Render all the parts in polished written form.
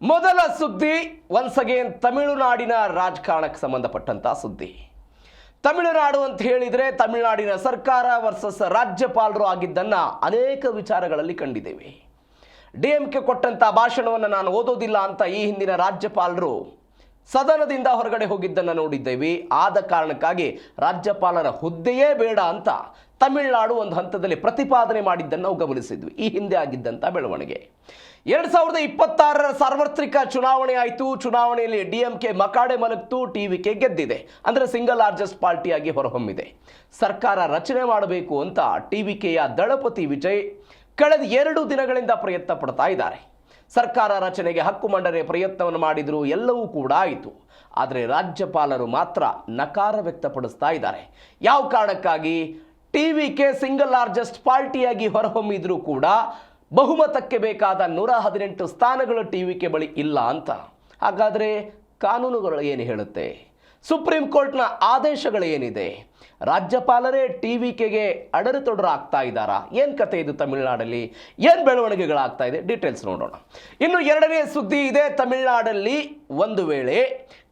ಮೊದಲ ಸುದ್ದಿ once again ತಮಿಳುನಾಡಿನ ರಾಜಕಾರಣಕ್ಕೆ ಸಂಬಂಧಪಟ್ಟಂತ ಸುದ್ದಿ. ತಮಿಳುನಾಡು ಅಂತ ಹೇಳಿದ್ರೆ ತಮಿಳುನಾಡಿನ ಸರ್ಕಾರ ವರ್ಸಸ್ ರಾಜ್ಯಪಾಲರು ಆಗಿದ್ದನ್ನ ಅನೇಕ ವಿಚಾರಗಳಲ್ಲಿ ಕಂಡಿದ್ದೇವೆ. ಡಿಎಂಕೆ ಕೊಟ್ಟಂತ ಭಾಷಣವನ್ನು ನಾನು ಓದೋದಿಲ್ಲ ಅಂತ ಈ ಹಿಂದಿನ ರಾಜ್ಯಪಾಲರು ಸದನದಿಂದ ಹೊರಗಡೆ ಹೋಗಿದ್ದನ್ನು ನೋಡಿದ್ದೇವೆ. ಆದ ಕಾರಣಕ್ಕಾಗಿ ರಾಜ್ಯಪಾಲರ ಹುದ್ದೆಯೇ ಬೇಡ ಅಂತ ತಮಿಳುನಾಡು ಒಂದು ಹಂತದಲ್ಲಿ ಪ್ರತಿಪಾದನೆ ಮಾಡಿದ್ದನ್ನು ನಾವು ಗಮನಿಸಿದ್ವಿ. ಈ ಹಿಂದೆ ಆಗಿದ್ದಂಥ ಬೆಳವಣಿಗೆ 2026ರ ಸಾರ್ವತ್ರಿಕ ಚುನಾವಣೆ ಆಯಿತು. ಚುನಾವಣೆಯಲ್ಲಿ ಡಿಎಂಕೆ ಮಕಾಡೆ ಮಲಗ್ತು, ಟಿವಿಕೆ ಗೆದ್ದಿದೆ. ಅಂದರೆ ಸಿಂಗಲ್ ಲಾರ್ಜೆಸ್ಟ್ ಪಾರ್ಟಿಯಾಗಿ ಹೊರಹೊಮ್ಮಿದೆ. ಸರ್ಕಾರ ರಚನೆ ಮಾಡಬೇಕು ಅಂತ ಟಿವಿಕೆಯ ದಳಪತಿ ವಿಜಯ್ ಕಳೆದ 2 ದಿನಗಳಿಂದ ಪ್ರಯತ್ನ ಪಡ್ತಾ ಇದ್ದಾರೆ. ಸರ್ಕಾರ ರಚನೆಗೆ ಹಕ್ಕು ಮಂಡನೆ ಪ್ರಯತ್ನವನ್ನು ಮಾಡಿದ್ರು, ಎಲ್ಲವೂ ಕೂಡ ಆಯಿತು. ಆದರೆ ರಾಜ್ಯಪಾಲರು ಮಾತ್ರ ನಕಾರ ವ್ಯಕ್ತಪಡಿಸ್ತಾ ಇದ್ದಾರೆ. ಯಾವ ಕಾರಣಕ್ಕಾಗಿ? ಟಿವಿಕೆ ಸಿಂಗಲ್ ಲಾರ್ಜೆಸ್ಟ್ ಪಾರ್ಟಿಯಾಗಿ ಹೊರಹೊಮ್ಮಿದ್ರು ಕೂಡ ಬಹುಮತಕ್ಕೆ ಬೇಕಾದ 118 ಸ್ಥಾನಗಳು ಟಿವಿಕೆ ಬಳಿ ಇಲ್ಲ ಅಂತ. ಹಾಗಾದರೆ ಕಾನೂನುಗಳು ಏನು ಹೇಳುತ್ತೆ? ಸುಪ್ರೀಂ ಕೋರ್ಟ್ನ ಆದೇಶಗಳು ಏನಿದೆ? ರಾಜ್ಯಪಾಲರೇ ಟಿವಿಕೆಗೆ ಅಡರುತೊಡರಾಗ್ತಾ ಇದ್ದಾರಾ? ಏನು ಕತೆ ಇದು ತಮಿಳುನಾಡಲ್ಲಿ? ಏನು ಬೆಳವಣಿಗೆಗಳಾಗ್ತಾ ಇದೆ? ಡೀಟೇಲ್ಸ್ ನೋಡೋಣ. ಇನ್ನು 2ನೇ ಸುದ್ದಿ ಇದೆ. ತಮಿಳುನಾಡಲ್ಲಿ ಒಂದು ವೇಳೆ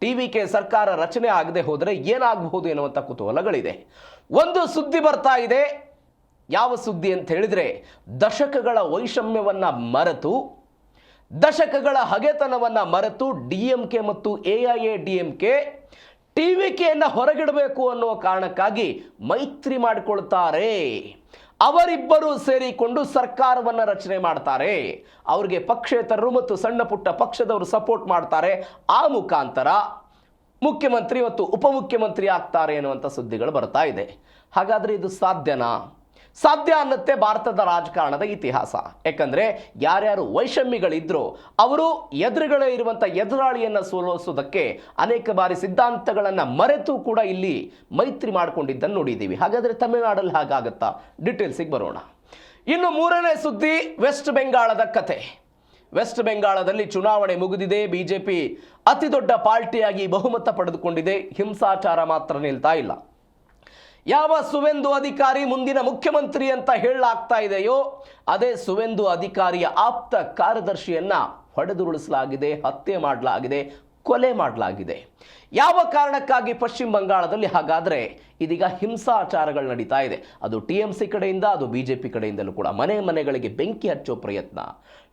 ಟಿವಿಕೆ ಸರ್ಕಾರ ರಚನೆ ಆಗದೆ ಹೋದರೆ ಏನಾಗಬಹುದು ಎನ್ನುವಂಥ ಕುತೂಹಲಗಳಿದೆ. ಒಂದು ಸುದ್ದಿ ಬರ್ತಾ ಇದೆ. ಯಾವ ಸುದ್ದಿ ಅಂತ ಹೇಳಿದರೆ, ದಶಕಗಳ ವೈಷಮ್ಯವನ್ನು ಮರೆತು, ದಶಕಗಳ ಹಗೆತನವನ್ನು ಮರೆತು ಡಿಎಂಕೆ ಮತ್ತು ಎಐಎಡಿಎಂಕೆ ಟಿವಿಕೆಯನ್ನು ಹೊರಗಿಡಬೇಕು ಅನ್ನುವ ಕಾರಣಕ್ಕಾಗಿ ಮೈತ್ರಿ ಮಾಡಿಕೊಳ್ತಾರೆ. ಅವರಿಬ್ಬರು ಸೇರಿಕೊಂಡು ಸರ್ಕಾರವನ್ನು ರಚನೆ ಮಾಡ್ತಾರೆ. ಅವರಿಗೆ ಪಕ್ಷೇತರರು ಮತ್ತು ಸಣ್ಣ ಪುಟ್ಟ ಪಕ್ಷದವರು ಸಪೋರ್ಟ್ ಮಾಡ್ತಾರೆ. ಆ ಮುಖಾಂತರ ಮುಖ್ಯಮಂತ್ರಿ ಮತ್ತು ಉಪಮುಖ್ಯಮಂತ್ರಿ ಆಗ್ತಾರೆ ಎನ್ನುವಂಥ ಸುದ್ದಿಗಳು ಬರ್ತಾ ಇದೆ. ಹಾಗಾದರೆ ಇದು ಸಾಧ್ಯನಾ? ಸಾಧ್ಯ ಅನ್ನತ್ತೆ ಭಾರತದ ರಾಜಕಾರಣದ ಇತಿಹಾಸ. ಯಾಕಂದರೆ ಯಾರ್ಯಾರು ವೈಷಮ್ಯಗಳಿದ್ರೋ ಅವರು ಎದುರುಗಳೇ ಇರುವಂಥ ಎದುರಾಳಿಯನ್ನು ಸೋಲಿಸೋದಕ್ಕೆ ಅನೇಕ ಬಾರಿ ಸಿದ್ಧಾಂತಗಳನ್ನು ಮರೆತು ಕೂಡ ಇಲ್ಲಿ ಮೈತ್ರಿ ಮಾಡಿಕೊಂಡಿದ್ದನ್ನು ನೋಡಿದ್ದೀವಿ. ಹಾಗಾದರೆ ತಮಿಳುನಾಡಲ್ಲಿ ಹಾಗಾಗತ್ತಾ? ಡೀಟೇಲ್ಸಿಗೆ ಬರೋಣ. ಇನ್ನು 3ನೇ ಸುದ್ದಿ ವೆಸ್ಟ್ ಬೆಂಗಾಳದ ಕತೆ. ವೆಸ್ಟ್ ಬೆಂಗಾಳದಲ್ಲಿ ಚುನಾವಣೆ ಮುಗಿದಿದೆ. ಬಿಜೆಪಿ ಅತಿ ದೊಡ್ಡ ಪಾರ್ಟಿಯಾಗಿ ಬಹುಮತ ಪಡೆದುಕೊಂಡಿದೆ. ಹಿಂಸಾಚಾರ ಮಾತ್ರ ನಿಲ್ತಾ ಇಲ್ಲ. ಯಾವ ಸುವೆಂದು ಅಧಿಕಾರಿ ಮುಂದಿನ ಮುಖ್ಯಮಂತ್ರಿ ಅಂತ ಹೇಳಲಾಗ್ತಾ ಇದೆಯೋ ಅದೇ ಸುವೆಂದು ಅಧಿಕಾರಿಯ ಆಪ್ತ ಕಾರ್ಯದರ್ಶಿಯನ್ನ ಹೊಡೆದುರುಳಿಸಲಾಗಿದೆ, ಹತ್ಯೆ ಮಾಡಲಾಗಿದೆ, ಕೊಲೆ ಮಾಡಲಾಗಿದೆ. ಯಾವ ಕಾರಣಕ್ಕಾಗಿ? ಪಶ್ಚಿಮ ಬಂಗಾಳದಲ್ಲಿ ಹಾಗಾದರೆ ಇದೀಗ ಹಿಂಸಾಚಾರಗಳು ನಡೀತಾ ಇದೆ. ಅದು ಟಿಎಂಸಿ ಕಡೆಯಿಂದ, ಅದು ಬಿಜೆಪಿ ಕಡೆಯಿಂದಲೂ ಕೂಡ ಮನೆಗಳಿಗೆ ಬೆಂಕಿ ಹಚ್ಚೋ ಪ್ರಯತ್ನ.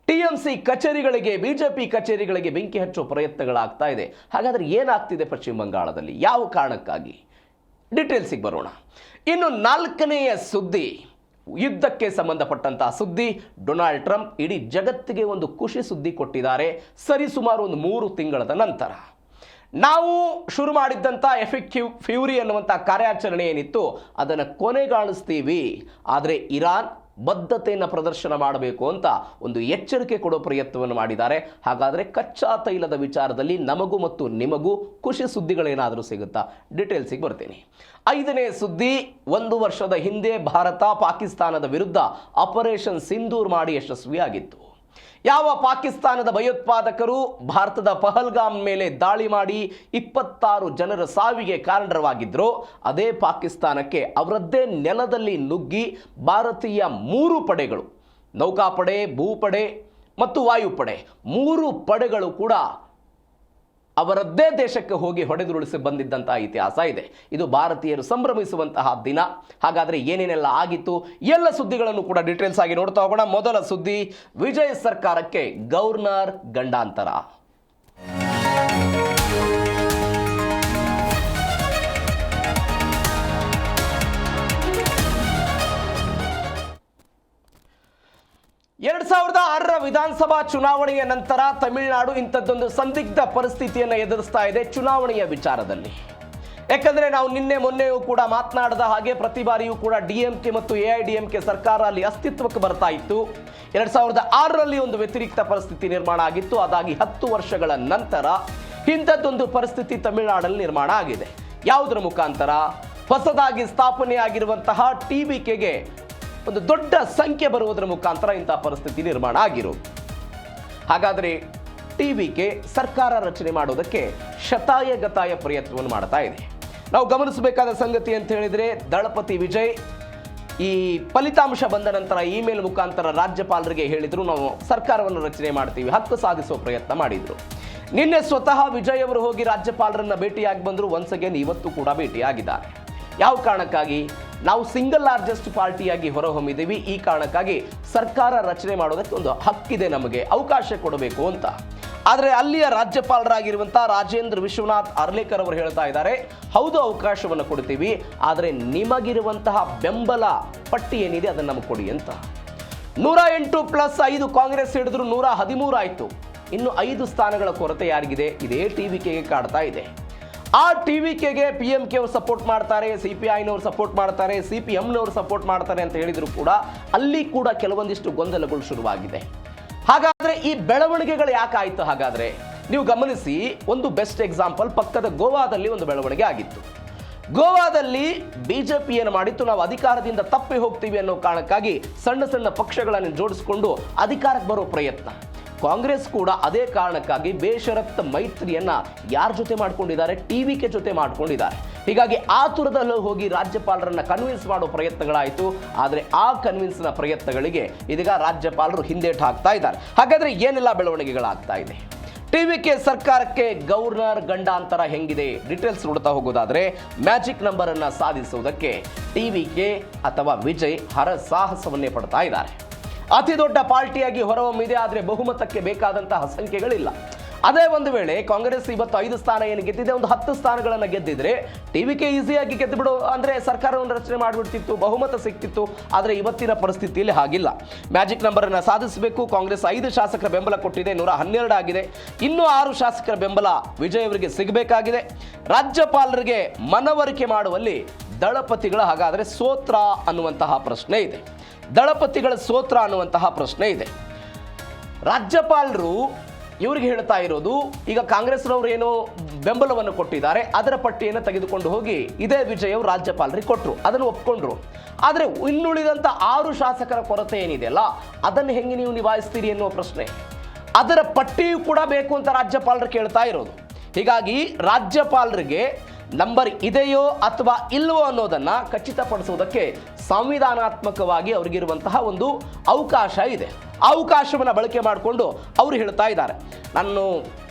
ಟಿಎಂಸಿ ಕಚೇರಿಗಳಿಗೆ, ಬಿಜೆಪಿ ಕಚೇರಿಗಳಿಗೆ ಬೆಂಕಿ ಹಚ್ಚೋ ಪ್ರಯತ್ನಗಳಾಗ್ತಾ ಇದೆ. ಹಾಗಾದರೆ ಏನಾಗ್ತಿದೆ ಪಶ್ಚಿಮ ಬಂಗಾಳದಲ್ಲಿ? ಯಾವ ಕಾರಣಕ್ಕಾಗಿ? ಡೀಟೇಲ್ಸಿಗೆ ಬರೋಣ. ಇನ್ನು 4ನೆಯ ಸುದ್ದಿ ಯುದ್ಧಕ್ಕೆ ಸಂಬಂಧಪಟ್ಟಂತಹ ಸುದ್ದಿ. ಡೊನಾಲ್ಡ್ ಟ್ರಂಪ್ ಇಡೀ ಜಗತ್ತಿಗೆ ಒಂದು ಖುಷಿ ಸುದ್ದಿ ಕೊಟ್ಟಿದ್ದಾರೆ. ಸರಿಸುಮಾರು ಒಂದು 3 ತಿಂಗಳ ನಂತರ ನಾವು ಶುರು ಮಾಡಿದ್ದಂಥ ಎಫೆಕ್ಟಿವ್ ಫ್ಯೂರಿ ಅನ್ನುವಂಥ ಕಾರ್ಯಾಚರಣೆ ಏನಿತ್ತು ಅದನ್ನು ಕೊನೆಗಾಣಿಸ್ತೀವಿ. ಆದರೆ ಇರಾನ್ ಬದ್ಧತೆಯನ್ನು ಪ್ರದರ್ಶನ ಮಾಡಬೇಕು ಅಂತ ಒಂದು ಎಚ್ಚರಿಕೆ ಕೊಡೋ ಪ್ರಯತ್ನವನ್ನು ಮಾಡಿದ್ದಾರೆ. ಹಾಗಾದರೆ ಕಚ್ಚಾ ತೈಲದ ವಿಚಾರದಲ್ಲಿ ನಮಗೂ ಮತ್ತು ನಿಮಗೂ ಖುಷಿ ಸುದ್ದಿಗಳೇನಾದರೂ ಸಿಗುತ್ತಾ? ಡೀಟೇಲ್ಸಿಗೆ ಬರ್ತೀನಿ. 5ನೇ ಸುದ್ದಿ. 1 ವರ್ಷದ ಹಿಂದೆ ಭಾರತ ಪಾಕಿಸ್ತಾನದ ವಿರುದ್ಧ ಆಪರೇಷನ್ ಸಿಂಧೂರ್ ಮಾಡಿ ಯಶಸ್ವಿಯಾಗಿತ್ತು. ಯಾವ ಪಾಕಿಸ್ತಾನದ ಭಯೋತ್ಪಾದಕರು ಭಾರತದ ಪಹಲ್ಗಾಮ್ ಮೇಲೆ ದಾಳಿ ಮಾಡಿ 26 ಜನರ ಸಾವಿಗೆ ಕಾರಣವಾಗಿದ್ರೋ ಅದೇ ಪಾಕಿಸ್ತಾನಕ್ಕೆ ಅವರದ್ದೇ ನೆಲದಲ್ಲಿ ನುಗ್ಗಿ ಭಾರತೀಯ 3 ಪಡೆಗಳು, ನೌಕಾಪಡೆ, ಭೂಪಡೆ ಮತ್ತು ವಾಯುಪಡೆ 3 ಪಡೆಗಳು ಕೂಡ ಅವರದ್ದೇ ದೇಶಕ್ಕೆ ಹೋಗಿ ಹೊಡೆದುರುಳಿಸಿ ಬಂದಿದ್ದಂತಹ ಇತಿಹಾಸ ಇದೆ. ಇದು ಭಾರತೀಯರು ಸಂಭ್ರಮಿಸುವಂತಹ ದಿನ. ಹಾಗಾದರೆ ಏನೇನೆಲ್ಲ ಆಗಿತ್ತು ಎಲ್ಲ ಸುದ್ದಿಗಳನ್ನು ಕೂಡ ಡೀಟೇಲ್ಸ್ ಆಗಿ ನೋಡ್ತಾ ಹೋಗೋಣ. ಮೊದಲ ಸುದ್ದಿ, ವಿಜಯ್ ಸರ್ಕಾರಕ್ಕೆ ಗವರ್ನರ್ ಗಂಡಾಂತರ. ಎರಡು 2006ರ ವಿಧಾನಸಭಾ ಚುನಾವಣೆಯ ನಂತರ ತಮಿಳುನಾಡು ಇಂಥದ್ದೊಂದು ಸಂದಿಗ್ಧ ಪರಿಸ್ಥಿತಿಯನ್ನು ಎದುರಿಸ್ತಾ ಇದೆ ಚುನಾವಣೆಯ ವಿಚಾರದಲ್ಲಿ. ಯಾಕಂದರೆ ನಾವು ಮೊನ್ನೆಯೂ ಕೂಡ ಮಾತನಾಡಿದ ಹಾಗೆ ಪ್ರತಿ ಬಾರಿಯೂ ಕೂಡ ಡಿಎಂಕೆ ಮತ್ತು ಎಐಡಿಎಂಕೆ ಸರ್ಕಾರ ಅಲ್ಲಿ ಅಸ್ತಿತ್ವಕ್ಕೆ ಬರ್ತಾ ಇತ್ತು. 2006ರಲ್ಲಿ ಒಂದು ವ್ಯತಿರಿಕ್ತ ಪರಿಸ್ಥಿತಿ ನಿರ್ಮಾಣ ಆಗಿತ್ತು. ಅದಾಗಿ 10 ವರ್ಷಗಳ ನಂತರ ಇಂಥದ್ದೊಂದು ಪರಿಸ್ಥಿತಿ ತಮಿಳುನಾಡಲ್ಲಿ ನಿರ್ಮಾಣ ಆಗಿದೆ. ಯಾವುದರ ಮುಖಾಂತರ? ಹೊಸದಾಗಿ ಸ್ಥಾಪನೆಯಾಗಿರುವಂತಹ ಟಿವಿಕೆಗೆ ಒಂದು ದೊಡ್ಡ ಸಂಖ್ಯೆ ಬರುವುದರ ಮುಖಾಂತರ ಇಂತಹ ಪರಿಸ್ಥಿತಿ ನಿರ್ಮಾಣ ಆಗಿರೋದು. ಹಾಗಾದರೆ ಟಿವಿಕೆ ಸರ್ಕಾರ ರಚನೆ ಮಾಡೋದಕ್ಕೆ ಶತಾಯಗತಾಯ ಪ್ರಯತ್ನವನ್ನು ಮಾಡ್ತಾ ಇದೆ. ನಾವು ಗಮನಿಸಬೇಕಾದ ಸಂಗತಿ ಅಂತ ಹೇಳಿದರೆ, ದಳಪತಿ ವಿಜಯ್ ಈ ಫಲಿತಾಂಶ ಬಂದ ನಂತರ ಇಮೇಲ್ ಮುಖಾಂತರ ರಾಜ್ಯಪಾಲರಿಗೆ ಹೇಳಿದ್ರು, ನಾವು ಸರ್ಕಾರವನ್ನು ರಚನೆ ಮಾಡ್ತೀವಿ, ಹಕ್ಕು ಸಾಧಿಸುವ ಪ್ರಯತ್ನ ಮಾಡಿದ್ರು. ನಿನ್ನೆ ಸ್ವತಃ ವಿಜಯ್ ಅವರು ಹೋಗಿ ರಾಜ್ಯಪಾಲರನ್ನ ಭೇಟಿಯಾಗಿ ಬಂದರು. ಒನ್ಸ್ ಅಗೇನ್ ಇವತ್ತು ಕೂಡ ಭೇಟಿಯಾಗಿದ್ದಾರೆ. ಯಾವ ಕಾರಣಕ್ಕಾಗಿ? ನಾವು ಸಿಂಗಲ್ ಲಾರ್ಜೆಸ್ಟ್ ಪಾರ್ಟಿಯಾಗಿ ಹೊರಹೊಮ್ಮಿದ್ದೀವಿ, ಈ ಕಾರಣಕ್ಕಾಗಿ ಸರ್ಕಾರ ರಚನೆ ಮಾಡೋದಕ್ಕೆ ಒಂದು ಹಕ್ಕಿದೆ, ನಮಗೆ ಅವಕಾಶ ಕೊಡಬೇಕು ಅಂತ. ಆದರೆ ಅಲ್ಲಿಯ ರಾಜ್ಯಪಾಲರಾಗಿರುವಂಥ ರಾಜೇಂದ್ರ ವಿಶ್ವನಾಥ್ ಅರ್ಲೇಕರ್ ಅವರು ಹೇಳ್ತಾ ಇದ್ದಾರೆ, ಹೌದು ಅವಕಾಶವನ್ನು ಕೊಡ್ತೀವಿ, ಆದರೆ ನಿಮಗಿರುವಂತಹ ಬೆಂಬಲ ಪಟ್ಟಿ ಏನಿದೆ ಅದನ್ನು ನಮಗೆ ಕೊಡಿ ಅಂತ. 108+5 ಕಾಂಗ್ರೆಸ್ ಹಿಡಿದ್ರು 113 ಆಯಿತು. ಇನ್ನು 5 ಸ್ಥಾನಗಳ ಕೊರತೆ ಯಾರಿಗಿದೆ? ಇದೇ ಟಿವಿಕೆಗೆ ಕಾಡ್ತಾ ಇದೆ. ಆ ಟಿವಿಕೆಗೆ PMK ಅವರು ಸಪೋರ್ಟ್ ಮಾಡ್ತಾರೆ, CPIನವರು ಸಪೋರ್ಟ್ ಮಾಡ್ತಾರೆ, CPMನವರು ಸಪೋರ್ಟ್ ಮಾಡ್ತಾರೆ ಅಂತ ಹೇಳಿದ್ರು ಕೂಡ ಅಲ್ಲಿ ಕೂಡ ಕೆಲವೊಂದಿಷ್ಟು ಗೊಂದಲಗಳು ಶುರುವಾಗಿದೆ. ಹಾಗಾದ್ರೆ ಈ ಬೆಳವಣಿಗೆಗಳು ಯಾಕಾಯಿತು? ಹಾಗಾದ್ರೆ ನೀವು ಗಮನಿಸಿ, ಒಂದು ಬೆಸ್ಟ್ ಎಕ್ಸಾಂಪಲ್ ಪಕ್ಕದ ಗೋವಾದಲ್ಲಿ ಒಂದು ಬೆಳವಣಿಗೆ ಆಗಿತ್ತು. ಗೋವಾದಲ್ಲಿ BJP ಏನು ಮಾಡಿತ್ತು, ನಾವು ಅಧಿಕಾರದಿಂದ ತಪ್ಪಿ ಹೋಗ್ತೀವಿ ಅನ್ನೋ ಕಾರಣಕ್ಕಾಗಿ ಸಣ್ಣ ಸಣ್ಣ ಪಕ್ಷಗಳನ್ನು ಜೋಡಿಸಿಕೊಂಡು ಅಧಿಕಾರಕ್ಕೆ ಬರೋ ಪ್ರಯತ್ನ. ಕಾಂಗ್ರೆಸ್ ಕೂಡ ಅದೇ ಕಾರಣಕ್ಕಾಗಿ ಬೇಷರತ್ ಮೈತ್ರಿಯನ್ನ ಯಾರ ಜೊತೆ ಮಾಡ್ಕೊಂಡಿದ್ದಾರೆ? ಟಿವಿಕೆ ಜೊತೆ ಮಾಡ್ಕೊಂಡಿದ್ದಾರೆ. ಹೀಗಾಗಿ ಆತುರದಲ್ಲಿ ಹೋಗಿ ರಾಜ್ಯಪಾಲರನ್ನ ಕನ್ವಿನ್ಸ್ ಮಾಡೋ ಪ್ರಯತ್ನಗಳಾಯಿತು. ಆದರೆ ಆ ಕನ್ವಿನ್ಸ್ನ ಪ್ರಯತ್ನಗಳಿಗೆ ಇದೀಗ ರಾಜ್ಯಪಾಲರು ಹಿಂದೇಟು ಹಾಕ್ತಾ ಇದ್ದಾರೆ. ಹಾಗಾದ್ರೆ ಏನೆಲ್ಲ ಬೆಳವಣಿಗೆಗಳಾಗ್ತಾ ಇದೆ? ಟಿವಿಕೆ ಸರ್ಕಾರಕ್ಕೆ ಗವರ್ನರ್ ಗಂಡಾಂತರ ಹೆಂಗಿದೆ? ಡೀಟೇಲ್ಸ್ ನೋಡ್ತಾ ಹೋಗೋದಾದ್ರೆ, ಮ್ಯಾಜಿಕ್ ನಂಬರ್ ಅನ್ನ ಸಾಧಿಸುವುದಕ್ಕೆ ಟಿವಿಕೆ ಅಥವಾ ವಿಜಯ್ ಹರಸಾಹಸವನ್ನೇ ಪಡ್ತಾ ಇದ್ದಾರೆ. ಅತಿ ದೊಡ್ಡ ಪಾರ್ಟಿಯಾಗಿ ಹೊರಹೊಮ್ಮಿದೆ, ಆದರೆ ಬಹುಮತಕ್ಕೆ ಬೇಕಾದಂತಹ ಸಂಖ್ಯೆಗಳಿಲ್ಲ. ಅದೇ ಒಂದು ವೇಳೆ ಕಾಂಗ್ರೆಸ್ ಇವತ್ತು 5 ಸ್ಥಾನ ಏನು ಗೆದ್ದಿದೆ, ಒಂದು 10 ಸ್ಥಾನಗಳನ್ನು ಗೆದ್ದಿದ್ರೆ ಟಿವಿಕೆ ಈಸಿಯಾಗಿ ಗೆದ್ದುಬಿಡು, ಅಂದರೆ ಸರ್ಕಾರವನ್ನು ರಚನೆ ಮಾಡಿಬಿಡ್ತಿತ್ತು, ಬಹುಮತ ಸಿಕ್ತಿತ್ತು. ಆದರೆ ಇವತ್ತಿನ ಪರಿಸ್ಥಿತಿಯಲ್ಲಿ ಹಾಗಿಲ್ಲ. ಮ್ಯಾಜಿಕ್ ನಂಬರನ್ನು ಸಾಧಿಸಬೇಕು. ಕಾಂಗ್ರೆಸ್ 5 ಶಾಸಕರ ಬೆಂಬಲ ಕೊಟ್ಟಿದೆ, 112 ಆಗಿದೆ. ಇನ್ನೂ 6 ಶಾಸಕರ ಬೆಂಬಲ ವಿಜಯ್ ಅವರಿಗೆ ಸಿಗಬೇಕಾಗಿದೆ. ರಾಜ್ಯಪಾಲರಿಗೆ ಮನವರಿಕೆ ಮಾಡುವಲ್ಲಿ ದಳಪತಿಗಳ ಹಾಗಾದರೆ ಸೋತ್ರ ಅನ್ನುವಂತಹ ಪ್ರಶ್ನೆ ಇದೆ. ದಳಪತಿಗಳ ಸೋತ್ರ ಅನ್ನುವಂತಹ ಪ್ರಶ್ನೆ ಇದೆ. ರಾಜ್ಯಪಾಲರು ಇವ್ರಿಗೆ ಹೇಳ್ತಾ ಇರೋದು, ಈಗ ಕಾಂಗ್ರೆಸ್ನವರು ಏನೋ ಬೆಂಬಲವನ್ನು ಕೊಟ್ಟಿದ್ದಾರೆ, ಅದರ ಪಟ್ಟಿಯನ್ನು ತೆಗೆದುಕೊಂಡು ಹೋಗಿ ಇದೇ ವಿಜಯ್ ಅವರು ರಾಜ್ಯಪಾಲರಿಗೆ ಕೊಟ್ಟರು, ಅದನ್ನು ಒಪ್ಕೊಂಡ್ರು. ಆದರೆ ಇನ್ನುಳಿದಂಥ 6 ಶಾಸಕರ ಕೊರತೆ ಏನಿದೆಯಲ್ಲ, ಅದನ್ನು ಹೆಂಗೆ ನೀವು ನಿಭಾಯಿಸ್ತೀರಿ ಎನ್ನುವ ಪ್ರಶ್ನೆ, ಅದರ ಪಟ್ಟಿಯೂ ಕೂಡ ಬೇಕು ಅಂತ ರಾಜ್ಯಪಾಲರು ಕೇಳ್ತಾ ಇರೋದು. ಹೀಗಾಗಿ ರಾಜ್ಯಪಾಲರಿಗೆ ನಂಬರ್ ಇದೆಯೋ ಅಥವಾ ಇಲ್ಲವೋ ಅನ್ನೋದನ್ನ ಖಚಿತಪಡಿಸುವುದಕ್ಕೆ ಸಂವಿಧಾನಾತ್ಮಕವಾಗಿ ಅವರಿಗಿರುವಂತಹ ಒಂದು ಅವಕಾಶ ಇದೆ. ಅವಕಾಶವನ್ನು ಬಳಕೆ ಮಾಡಿಕೊಂಡು ಅವರು ಹೇಳ್ತಾ ಇದ್ದಾರೆ, ನಾನು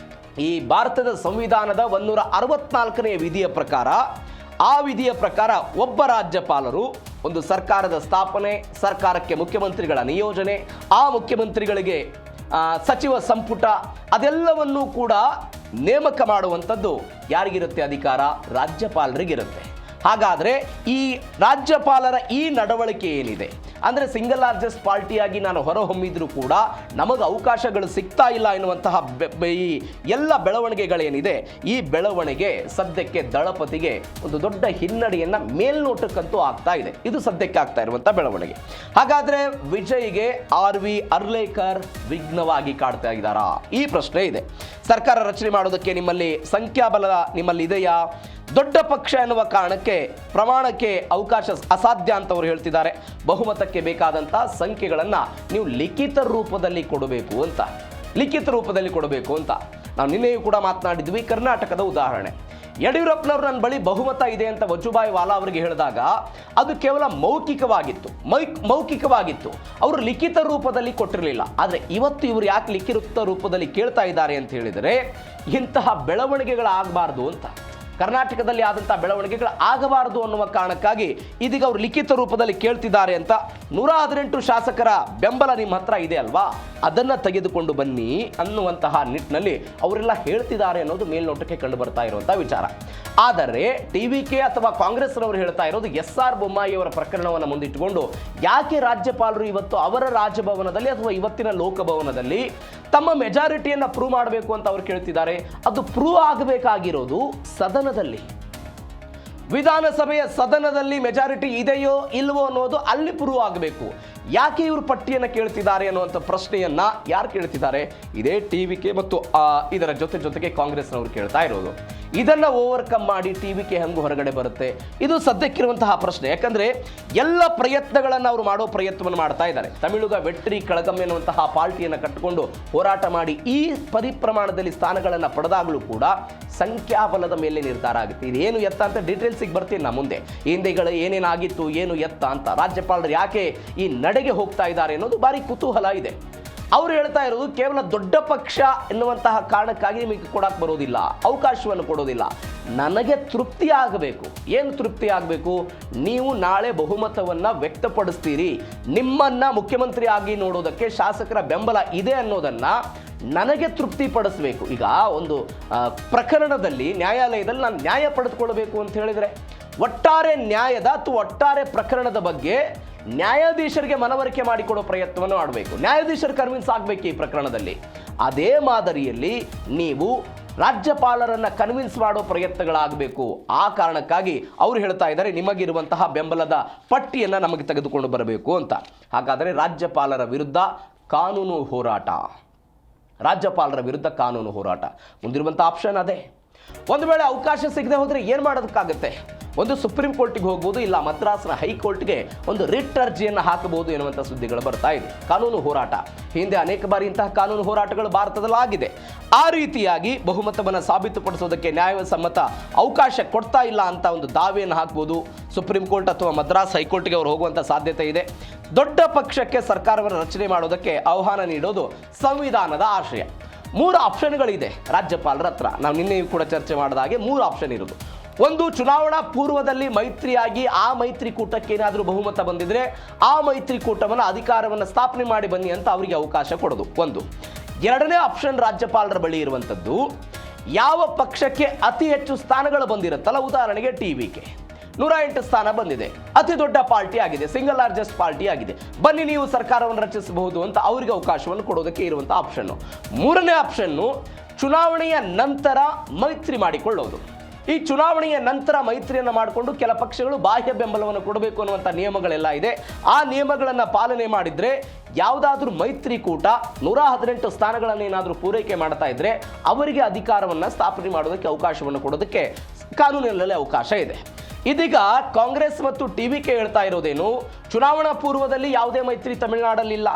ಈ ಭಾರತದ ಸಂವಿಧಾನದ 164ನೇ ವಿಧಿಯ ಪ್ರಕಾರ, ಆ ವಿಧಿಯ ಪ್ರಕಾರ ಒಬ್ಬ ರಾಜ್ಯಪಾಲರು ಒಂದು ಸರ್ಕಾರದ ಸ್ಥಾಪನೆ, ಸರ್ಕಾರಕ್ಕೆ ಮುಖ್ಯಮಂತ್ರಿಗಳ ನಿಯೋಜನೆ, ಆ ಮುಖ್ಯಮಂತ್ರಿಗಳಿಗೆ ಸಚಿವ ಸಂಪುಟ, ಅದೆಲ್ಲವನ್ನೂ ಕೂಡ ನೇಮಕ ಮಾಡುವಂಥದ್ದು ಯಾರಿಗಿರುತ್ತೆ ಅಧಿಕಾರ? ರಾಜ್ಯಪಾಲರಿಗಿರುತ್ತೆ. ಹಾಗಾದರೆ ಈ ರಾಜ್ಯಪಾಲರ ಈ ನಡವಳಿಕೆ ಏನಿದೆ ಅಂದರೆ, ಸಿಂಗಲ್ ಲಾರ್ಜೆಸ್ಟ್ ಪಾರ್ಟಿಯಾಗಿ ನಾನು ಹೊರಹೊಮ್ಮಿದ್ರೂ ಕೂಡ ನಮಗೆ ಅವಕಾಶಗಳು ಸಿಗ್ತಾ ಇಲ್ಲ ಎನ್ನುವಂತಹ ಈ ಎಲ್ಲ ಬೆಳವಣಿಗೆಗಳೇನಿದೆ, ಈ ಬೆಳವಣಿಗೆ ಸದ್ಯಕ್ಕೆ ದಳಪತಿಗೆ ಒಂದು ದೊಡ್ಡ ಹಿನ್ನಡೆಯನ್ನು ಮೇಲ್ನೋಟಕ್ಕಂತೂ ಆಗ್ತಾ ಇದೆ. ಇದು ಸದ್ಯಕ್ಕೆ ಆಗ್ತಾ ಇರುವಂಥ ಬೆಳವಣಿಗೆ. ಹಾಗಾದರೆ ವಿಜಯ್ಗೆ ಅರ್ಲೇಕರ್ ವಿಘ್ನವಾಗಿ ಕಾಡ್ತಾ ಇದ್ದಾರಾ? ಈ ಪ್ರಶ್ನೆ ಇದೆ. ಸರ್ಕಾರ ರಚನೆ ಮಾಡೋದಕ್ಕೆ ನಿಮ್ಮಲ್ಲಿ ಸಂಖ್ಯಾಬಲ ನಿಮ್ಮಲ್ಲಿ ಇದೆಯಾ? ದೊಡ್ಡ ಪಕ್ಷ ಎನ್ನುವ ಕಾರಣಕ್ಕೆ ಪ್ರಮಾಣಕ್ಕೆ ಅವಕಾಶ ಅಸಾಧ್ಯ ಅಂತ ಅವರು ಹೇಳ್ತಿದ್ದಾರೆ. ಬಹುಮತಕ್ಕೆ ಬೇಕಾದಂಥ ಸಂಖ್ಯೆಗಳನ್ನು ನೀವು ಲಿಖಿತ ರೂಪದಲ್ಲಿ ಕೊಡಬೇಕು ಅಂತ, ಲಿಖಿತ ರೂಪದಲ್ಲಿ ಕೊಡಬೇಕು ಅಂತ ನಾವು ನಿನ್ನೆಯೂ ಕೂಡ ಮಾತನಾಡಿದ್ವಿ. ಕರ್ನಾಟಕದ ಉದಾಹರಣೆ, ಯಡಿಯೂರಪ್ಪನವರು ನನ್ನ ಬಳಿ ಬಹುಮತ ಇದೆ ಅಂತ ವಜುಭಾಯಿ ವಾಲಾ ಅವರಿಗೆ ಹೇಳಿದಾಗ ಅದು ಕೇವಲ ಮೌಖಿಕವಾಗಿತ್ತು, ಅವರು ಲಿಖಿತ ರೂಪದಲ್ಲಿ ಕೊಟ್ಟಿರಲಿಲ್ಲ. ಆದರೆ ಇವತ್ತು ಇವರು ಯಾಕೆ ಲಿಖಿತ ರೂಪದಲ್ಲಿ ಕೇಳ್ತಾ ಇದ್ದಾರೆ ಅಂತ ಹೇಳಿದರೆ, ಇಂತಹ ಬೆಳವಣಿಗೆಗಳಾಗಬಾರ್ದು ಅಂತ, ಕರ್ನಾಟಕದಲ್ಲಿ ಆದಂಥ ಬೆಳವಣಿಗೆಗಳು ಆಗಬಾರದು ಅನ್ನುವ ಕಾರಣಕ್ಕಾಗಿ ಇದೀಗ ಅವರು ಲಿಖಿತ ರೂಪದಲ್ಲಿ ಕೇಳ್ತಿದ್ದಾರೆ ಅಂತ. 118 ಶಾಸಕರ ಬೆಂಬಲ ನಿಮ್ಮ ಹತ್ರ ಇದೆ ಅಲ್ವಾ, ಅದನ್ನು ತೆಗೆದುಕೊಂಡು ಬನ್ನಿ ಅನ್ನುವಂತಹ ನಿಟ್ಟಿನಲ್ಲಿ ಅವರೆಲ್ಲ ಹೇಳ್ತಿದ್ದಾರೆ ಅನ್ನೋದು ಮೇಲ್ನೋಟಕ್ಕೆ ಕಂಡು ಬರ್ತಾ ಇರುವಂಥ ವಿಚಾರ. ಆದರೆ ಟಿವಿಕೆ ಅಥವಾ ಕಾಂಗ್ರೆಸ್ನವರು ಹೇಳ್ತಾ ಇರೋದು SR ಬೊಮ್ಮಾಯಿ ಅವರ ಪ್ರಕರಣವನ್ನು ಮುಂದಿಟ್ಟುಕೊಂಡು ಯಾಕೆ ರಾಜ್ಯಪಾಲರು ಇವತ್ತು ಅವರ ರಾಜಭವನದಲ್ಲಿ ಅಥವಾ ಇವತ್ತಿನ ಲೋಕಭವನದಲ್ಲಿ ತಮ್ಮ ಮೆಜಾರಿಟಿಯನ್ನು ಪ್ರೂವ್ ಮಾಡಬೇಕು ಅಂತ ಅವರು ಕೇಳ್ತಿದ್ದಾರೆ. ಅದು ಪ್ರೂವ್ ಆಗಬೇಕಾಗಿರೋದು ಸದನದಲ್ಲಿ, ವಿಧಾನಸಭೆಯ ಸದನದಲ್ಲಿ ಮೆಜಾರಿಟಿ ಇದೆಯೋ ಇಲ್ವೋ ಅನ್ನೋದು ಅಲ್ಲಿ ಪ್ರೂವ್ ಆಗಬೇಕು. ಯಾಕೆ ಇವರು ಪಟ್ಟಿಯನ್ನು ಕೇಳ್ತಿದ್ದಾರೆ ಅನ್ನುವಂಥ ಪ್ರಶ್ನೆಯನ್ನ ಯಾರು ಕೇಳ್ತಿದ್ದಾರೆ? ಇದೇ ಟಿವಿಕೆ ಮತ್ತು ಇದರ ಜೊತೆಗೆ ಕಾಂಗ್ರೆಸ್ನವರು ಕೇಳ್ತಾ ಇರೋದು. ಇದನ್ನ ಓವರ್ಕಮ್ ಮಾಡಿ ಟಿವಿಕೆ ಹೆಂಗು ಹೊರಗಡೆ ಬರುತ್ತೆ? ಇದು ಸದ್ಯಕ್ಕಿರುವಂತಹ ಪ್ರಶ್ನೆ. ಯಾಕಂದ್ರೆ ಎಲ್ಲ ಪ್ರಯತ್ನಗಳನ್ನು ಅವರು ಮಾಡೋ ಪ್ರಯತ್ನವನ್ನು ಮಾಡ್ತಾ ಇದ್ದಾರೆ. ತಮಿಳುಗ ವೆಟ್ರಿ ಕಳಗಂ ಎನ್ನುವಂತಹ ಪಾರ್ಟಿಯನ್ನು ಕಟ್ಟಿಕೊಂಡು ಹೋರಾಟ ಮಾಡಿ ಈ ಪರಿಪ್ರಮಾಣದಲ್ಲಿ ಸ್ಥಾನಗಳನ್ನು ಪಡೆದಾಗಲೂ ಕೂಡ ಸಂಖ್ಯಾಬಲದ ಮೇಲೆ ನಿರ್ಧಾರ ಆಗುತ್ತೆ. ಇದೇನು ಎತ್ತ ಅಂತ ಡೀಟೇಲ್ಸಿಗೆ ಬರ್ತೀನಿ ನಾ ಮುಂದೆ. ಹಿಂದೆಗಳು ಏನೇನಾಗಿತ್ತು, ಏನು ಎತ್ತ ಅಂತ, ರಾಜ್ಯಪಾಲರು ಯಾಕೆ ಈ ನಡೆಗೆ ಹೋಗ್ತಾ ಇದ್ದಾರೆ ಅನ್ನೋದು ಭಾರಿ ಕುತೂಹಲ ಇದೆ. ಅವ್ರು ಹೇಳ್ತಾ ಇರೋದು ಕೇವಲ ದೊಡ್ಡ ಪಕ್ಷ ಎನ್ನುವಂತಹ ಕಾರಣಕ್ಕಾಗಿ ನಿಮಗೆ ಕೊಡಕ್ಕೆ ಬರೋದಿಲ್ಲ, ಅವಕಾಶವನ್ನು ಕೊಡೋದಿಲ್ಲ. ನನಗೆ ತೃಪ್ತಿ ಆಗಬೇಕು. ಏನು ತೃಪ್ತಿ ಆಗಬೇಕು? ನೀವು ನಾಳೆ ಬಹುಮತವನ್ನು ವ್ಯಕ್ತಪಡಿಸ್ತೀರಿ, ನಿಮ್ಮನ್ನ ಮುಖ್ಯಮಂತ್ರಿ ಆಗಿ ನೋಡೋದಕ್ಕೆ ಶಾಸಕರ ಬೆಂಬಲ ಇದೆ ಅನ್ನೋದನ್ನ ನನಗೆ ತೃಪ್ತಿಪಡಿಸಬೇಕು. ಈಗ ಒಂದು ಪ್ರಕರಣದಲ್ಲಿ ನ್ಯಾಯಾಲಯದಲ್ಲಿ ನಾನು ನ್ಯಾಯ ಪಡೆದುಕೊಳ್ಬೇಕು ಅಂತ ಹೇಳಿದರೆ ಒಟ್ಟಾರೆ ನ್ಯಾಯದ ಅಥವಾ ಒಟ್ಟಾರೆ ಪ್ರಕರಣದ ಬಗ್ಗೆ ನ್ಯಾಯಾಧೀಶರಿಗೆ ಮನವರಿಕೆ ಮಾಡಿಕೊಡೋ ಪ್ರಯತ್ನವನ್ನು ಮಾಡಬೇಕು. ನ್ಯಾಯಾಧೀಶರು ಕನ್ವಿನ್ಸ್ ಆಗಬೇಕು ಈ ಪ್ರಕರಣದಲ್ಲಿ. ಅದೇ ಮಾದರಿಯಲ್ಲಿ ನೀವು ರಾಜ್ಯಪಾಲರನ್ನ ಕನ್ವಿನ್ಸ್ ಮಾಡೋ ಪ್ರಯತ್ನಗಳಾಗಬೇಕು. ಆ ಕಾರಣಕ್ಕಾಗಿ ಅವರು ಹೇಳ್ತಾ ಇದ್ದಾರೆ ನಿಮಗಿರುವಂತಹ ಬೆಂಬಲದ ಪಟ್ಟಿಯನ್ನು ನಮಗೆ ತೆಗೆದುಕೊಂಡು ಬರಬೇಕು ಅಂತ. ಹಾಗಾದರೆ ರಾಜ್ಯಪಾಲರ ವಿರುದ್ಧ ಕಾನೂನು ಹೋರಾಟ, ರಾಜ್ಯಪಾಲರ ವಿರುದ್ಧ ಕಾನೂನು ಹೋರಾಟ ಮುಂದಿರುವಂಥ ಆಪ್ಷನ್ ಅದೇ. ಒಂದು ವೇಳೆ ಅವಕಾಶ ಸಿಗದೆ ಹೋದರೆ ಏನು ಮಾಡೋದಕ್ಕಾಗುತ್ತೆ? ಒಂದು ಸುಪ್ರೀಂ ಕೋರ್ಟಿಗೆ ಹೋಗ್ಬೋದು, ಇಲ್ಲ ಮದ್ರಾಸ್ನ ಹೈಕೋರ್ಟ್ಗೆ ಒಂದು ರಿಟ್ ಅರ್ಜಿಯನ್ನು ಹಾಕಬಹುದು ಎನ್ನುವಂಥ ಸುದ್ದಿಗಳು ಬರ್ತಾ ಇದೆ. ಕಾನೂನು ಹೋರಾಟ ಹಿಂದೆ ಅನೇಕ ಬಾರಿ ಇಂತಹ ಕಾನೂನು ಹೋರಾಟಗಳು ಭಾರತದಲ್ಲಿ ಆಗಿದೆ. ಆ ರೀತಿಯಾಗಿ ಬಹುಮತವನ್ನು ಸಾಬೀತುಪಡಿಸೋದಕ್ಕೆ ನ್ಯಾಯಸಮ್ಮತ ಅವಕಾಶ ಕೊಡ್ತಾ ಇಲ್ಲ ಅಂತ ಒಂದು ದಾವೆಯನ್ನು ಹಾಕ್ಬೋದು. ಸುಪ್ರೀಂ ಕೋರ್ಟ್ ಅಥವಾ ಮದ್ರಾಸ್ ಹೈಕೋರ್ಟ್ಗೆ ಅವರು ಹೋಗುವಂಥ ಸಾಧ್ಯತೆ ಇದೆ. ದೊಡ್ಡ ಪಕ್ಷಕ್ಕೆ ಸರ್ಕಾರವನ್ನು ರಚನೆ ಮಾಡೋದಕ್ಕೆ ಆಹ್ವಾನ ನೀಡೋದು ಸಂವಿಧಾನದ ಆಶಯ. 3 ಆಪ್ಷನ್ಗಳಿದೆ ರಾಜ್ಯಪಾಲರ ಹತ್ರ. ನಾವು ನಿನ್ನೆಯೂ ಕೂಡ ಚರ್ಚೆ ಮಾಡಿದ ಹಾಗೆ 3 ಆಪ್ಷನ್ ಇರೋದು. ಒಂದು, ಚುನಾವಣಾ ಪೂರ್ವದಲ್ಲಿ ಮೈತ್ರಿಯಾಗಿ ಆ ಮೈತ್ರಿಕೂಟಕ್ಕೆ ಏನಾದರೂ ಬಹುಮತ ಬಂದಿದ್ರೆ ಆ ಮೈತ್ರಿಕೂಟವನ್ನು ಅಧಿಕಾರವನ್ನು ಸ್ಥಾಪನೆ ಮಾಡಿ ಬನ್ನಿ ಅಂತ ಅವರಿಗೆ ಅವಕಾಶ ಕೊಡೋದು ಒಂದು. ಎರಡನೇ ಆಪ್ಷನ್ ರಾಜ್ಯಪಾಲರ ಬಳಿ ಇರುವಂಥದ್ದು, ಯಾವ ಪಕ್ಷಕ್ಕೆ ಅತಿ ಹೆಚ್ಚು ಸ್ಥಾನಗಳು ಬಂದಿರುತ್ತಲ್ಲ, ಉದಾಹರಣೆಗೆ ಟಿವಿಕೆ 108 ಸ್ಥಾನ ಬಂದಿದೆ, ಅತಿ ದೊಡ್ಡ ಪಾರ್ಟಿ ಆಗಿದೆ, ಸಿಂಗಲ್ ಲಾರ್ಜೆಸ್ಟ್ ಪಾರ್ಟಿ ಆಗಿದೆ, ಬನ್ನಿ ನೀವು ಸರ್ಕಾರವನ್ನು ರಚಿಸಬಹುದು ಅಂತ ಅವರಿಗೆ ಅವಕಾಶವನ್ನು ಕೊಡೋದಕ್ಕೆ ಇರುವಂಥ ಆಪ್ಷನ್ನು. ಮೂರನೇ ಆಪ್ಷನ್ನು ಚುನಾವಣೆಯ ನಂತರ ಮೈತ್ರಿ ಮಾಡಿಕೊಳ್ಳೋದು. ಈ ಚುನಾವಣೆಯ ನಂತರ ಮೈತ್ರಿಯನ್ನು ಮಾಡಿಕೊಂಡು ಕೆಲ ಪಕ್ಷಗಳು ಬಾಹ್ಯ ಬೆಂಬಲವನ್ನು ಕೊಡಬೇಕು ಅನ್ನುವಂಥ ನಿಯಮಗಳೆಲ್ಲ ಇದೆ. ಆ ನಿಯಮಗಳನ್ನು ಪಾಲನೆ ಮಾಡಿದರೆ ಯಾವುದಾದ್ರೂ ಮೈತ್ರಿಕೂಟ 118 ಸ್ಥಾನಗಳನ್ನು ಏನಾದರೂ ಪೂರೈಕೆ ಮಾಡ್ತಾ ಇದ್ರೆ ಅವರಿಗೆ ಅಧಿಕಾರವನ್ನು ಸ್ಥಾಪನೆ ಮಾಡೋದಕ್ಕೆ ಅವಕಾಶವನ್ನು ಕೊಡೋದಕ್ಕೆ ಕಾನೂನಿನಲ್ಲಿ ಅವಕಾಶ ಇದೆ. ಇದೀಗ ಕಾಂಗ್ರೆಸ್ ಮತ್ತು ಟಿವಿಕೆ ಹೇಳ್ತಾ ಇರೋದೇನು, ಚುನಾವಣಾ ಪೂರ್ವದಲ್ಲಿ ಯಾವುದೇ ಮೈತ್ರಿ ತಮಿಳುನಾಡಲ್ಲಿಲ್ಲ,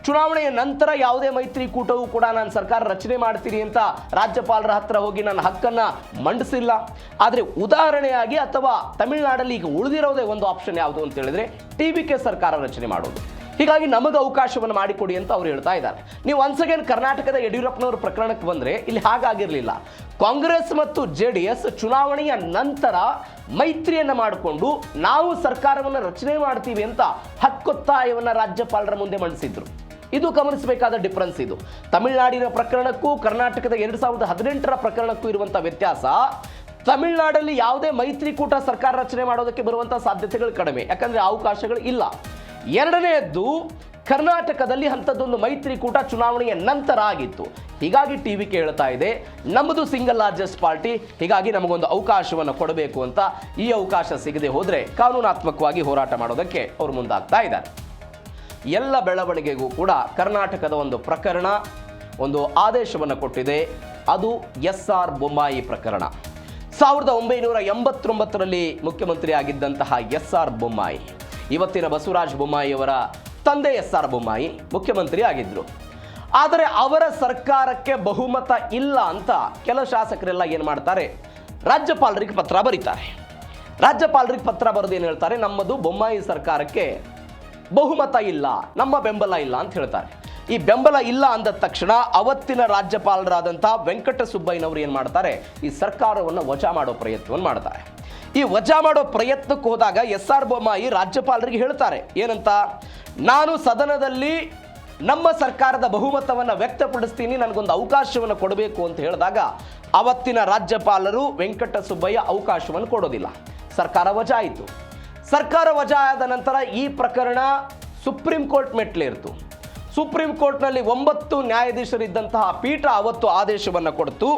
ಚುನಾವಣೆಯ ನಂತರ ಯಾವುದೇ ಮೈತ್ರಿಕೂಟವೂ ಕೂಡ ನಾನು ಸರ್ಕಾರ ರಚನೆ ಮಾಡ್ತೀನಿ ಅಂತ ರಾಜ್ಯಪಾಲರ ಹತ್ರ ಹೋಗಿ ನನ್ನ ಹಕ್ಕನ್ನು ಮಂಡಿಸಿಲ್ಲ. ಆದರೆ ಉದಾಹರಣೆಯಾಗಿ ಅಥವಾ ತಮಿಳುನಾಡಲ್ಲಿ ಈಗ ಉಳಿದಿರೋದೇ ಒಂದು ಆಪ್ಷನ್ ಯಾವುದು ಅಂತ ಹೇಳಿದ್ರೆ ಟಿವಿಕೆ ಸರ್ಕಾರ ರಚನೆ ಮಾಡೋದು. ಹೀಗಾಗಿ ನಮಗೆ ಅವಕಾಶವನ್ನು ಮಾಡಿಕೊಡಿ ಅಂತ ಅವ್ರು ಹೇಳ್ತಾ ಇದ್ದಾರೆ. ನೀವು ಒನ್ಸ್ ಅಗೇನ್ ಕರ್ನಾಟಕದ ಯಡಿಯೂರಪ್ಪನವರ ಪ್ರಕರಣಕ್ಕೆ ಬಂದರೆ ಇಲ್ಲಿ ಹಾಗಾಗಿರಲಿಲ್ಲ. ಕಾಂಗ್ರೆಸ್ ಮತ್ತು JDS ಚುನಾವಣೆಯ ನಂತರ ಮೈತ್ರಿಯನ್ನು ಮಾಡಿಕೊಂಡು ನಾವು ಸರ್ಕಾರವನ್ನು ರಚನೆ ಮಾಡ್ತೀವಿ ಅಂತ ಹಕ್ಕೊತ್ತಾಯವನ್ನು ರಾಜ್ಯಪಾಲರ ಮುಂದೆ ಮಂಡಿಸಿದ್ರು. ಇದು ಗಮನಿಸಬೇಕಾದ ಡಿಫರೆನ್ಸ್. ಇದು ತಮಿಳುನಾಡಿನ ಪ್ರಕರಣಕ್ಕೂ ಕರ್ನಾಟಕದ 2018ರ ಪ್ರಕರಣಕ್ಕೂ ಇರುವಂಥ ವ್ಯತ್ಯಾಸ. ತಮಿಳುನಾಡಲ್ಲಿ ಯಾವುದೇ ಮೈತ್ರಿಕೂಟ ಸರ್ಕಾರ ರಚನೆ ಮಾಡೋದಕ್ಕೆ ಬರುವಂಥ ಸಾಧ್ಯತೆಗಳು ಕಡಿಮೆ, ಯಾಕಂದರೆ ಅವಕಾಶಗಳು ಇಲ್ಲ. ಎರಡನೆಯದ್ದು, ಕರ್ನಾಟಕದಲ್ಲಿ ಅಂಥದ್ದೊಂದು ಮೈತ್ರಿಕೂಟ ಚುನಾವಣೆಯ ನಂತರ ಆಗಿತ್ತು. ಹೀಗಾಗಿ ಟಿವಿಕೆ ಹೇಳ್ತಾ ಇದೆ ನಮ್ಮದು ಸಿಂಗಲ್ ಲಾರ್ಜೆಸ್ಟ್ ಪಾರ್ಟಿ, ಹೀಗಾಗಿ ನಮಗೊಂದು ಅವಕಾಶವನ್ನು ಕೊಡಬೇಕು ಅಂತ. ಈ ಅವಕಾಶ ಸಿಗದೆ ಹೋದರೆ ಕಾನೂನಾತ್ಮಕವಾಗಿ ಹೋರಾಟ ಮಾಡೋದಕ್ಕೆ ಅವರು ಮುಂದಾಗ್ತಾ ಇದ್ದಾರೆ. ಎಲ್ಲ ಬೆಳವಣಿಗೆಗೂ ಕೂಡ ಕರ್ನಾಟಕದ ಒಂದು ಪ್ರಕರಣ ಒಂದು ಆದೇಶವನ್ನು ಕೊಟ್ಟಿದೆ. ಅದು SR ಬೊಮ್ಮಾಯಿ ಪ್ರಕರಣ. 1989ರಲ್ಲಿ ಮುಖ್ಯಮಂತ್ರಿ ಆಗಿದ್ದಂತಹ SR ಬೊಮ್ಮಾಯಿ, ಇವತ್ತಿನ ಬಸವರಾಜ ಬೊಮ್ಮಾಯಿಯವರ ತಂದೆ SR ಬೊಮ್ಮಾಯಿ ಮುಖ್ಯಮಂತ್ರಿ ಆಗಿದ್ರು. ಆದರೆ ಅವರ ಸರ್ಕಾರಕ್ಕೆ ಬಹುಮತ ಇಲ್ಲ ಅಂತ ಕೆಲ ಶಾಸಕರೆಲ್ಲ ಏನು ಮಾಡ್ತಾರೆ, ರಾಜ್ಯಪಾಲರಿಗೆ ಪತ್ರ ಬರೀತಾರೆ. ರಾಜ್ಯಪಾಲರಿಗೆ ಪತ್ರ ಬರೆದು ಏನು ಹೇಳ್ತಾರೆ, ನಮ್ಮದು ಬೊಮ್ಮಾಯಿ ಸರ್ಕಾರಕ್ಕೆ ಬಹುಮತ ಇಲ್ಲ, ನಮ್ಮ ಬೆಂಬಲ ಇಲ್ಲ ಅಂತ ಹೇಳ್ತಾರೆ. ಈ ಬೆಂಬಲ ಇಲ್ಲ ಅಂದ ತಕ್ಷಣ ಅವತ್ತಿನ ರಾಜ್ಯಪಾಲರಾದಂಥ ವೆಂಕಟಸುಬ್ಬಯ್ಯನವರು ಏನು ಮಾಡ್ತಾರೆ, ಈ ಸರ್ಕಾರವನ್ನು ವಜಾ ಮಾಡೋ ಪ್ರಯತ್ನವನ್ನು ಮಾಡ್ತಾರೆ. ಈ ವಜಾ ಮಾಡೋ ಪ್ರಯತ್ನಕ್ಕೆ ಹೋದಾಗ SR ಬೊಮ್ಮಾಯಿ ರಾಜ್ಯಪಾಲರಿಗೆ ಹೇಳ್ತಾರೆ ಏನಂತ, ನಾನು ಸದನದಲ್ಲಿ ನಮ್ಮ ಸರ್ಕಾರದ ಬಹುಮತವನ್ನು ವ್ಯಕ್ತಪಡಿಸ್ತೀನಿ, ನನಗೊಂದು ಅವಕಾಶವನ್ನು ಕೊಡಬೇಕು ಅಂತ ಹೇಳಿದಾಗ ಅವತ್ತಿನ ರಾಜ್ಯಪಾಲರು ವೆಂಕಟಸುಬ್ಬಯ್ಯ ಅವಕಾಶವನ್ನು ಕೊಡೋದಿಲ್ಲ. ಸರ್ಕಾರ ವಜಾ ಆಯಿತು. ಸರ್ಕಾರ ವಜಾ ಆದ ನಂತರ ಈ ಪ್ರಕರಣ ಸುಪ್ರೀಂ ಕೋರ್ಟ್ ಮೆಟ್ಲೇರಿತು. ಸುಪ್ರೀಂ ಕೋರ್ಟ್ನಲ್ಲಿ 9 ನ್ಯಾಯಾಧೀಶರಿದ್ದಂತಹ ಪೀಠ ಅವತ್ತು ಆದೇಶವನ್ನು ಕೊಡ್ತು.